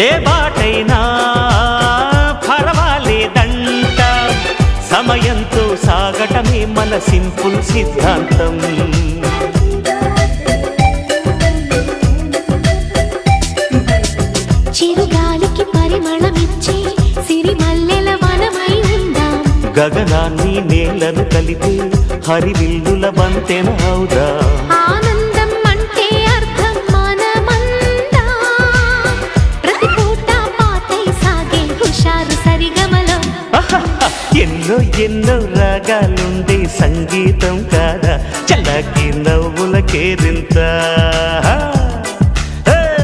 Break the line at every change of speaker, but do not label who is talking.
ఏ బాటైనా పర్వాలేదంట, సమయంతో సాగటమే మన సింపుల్ సిద్ధాంతం.
చిరుగాలికి పరిమళమిచ్చే సిరిమల్లెల వనమై ఉందాం,
గగనాన్ని నేలను కలిపే హరివిల్లుల వంతెన అవుదాం.
ఆనందం అంటే అర్థం మనమందా, ప్రతి పూట పాతై సాగే హుషారు సరిగమలో.
ఎన్నో ఎన్నో రాగాలుండే సంగీతం కాదా, చల్లకి నవ్వుల కేరింత.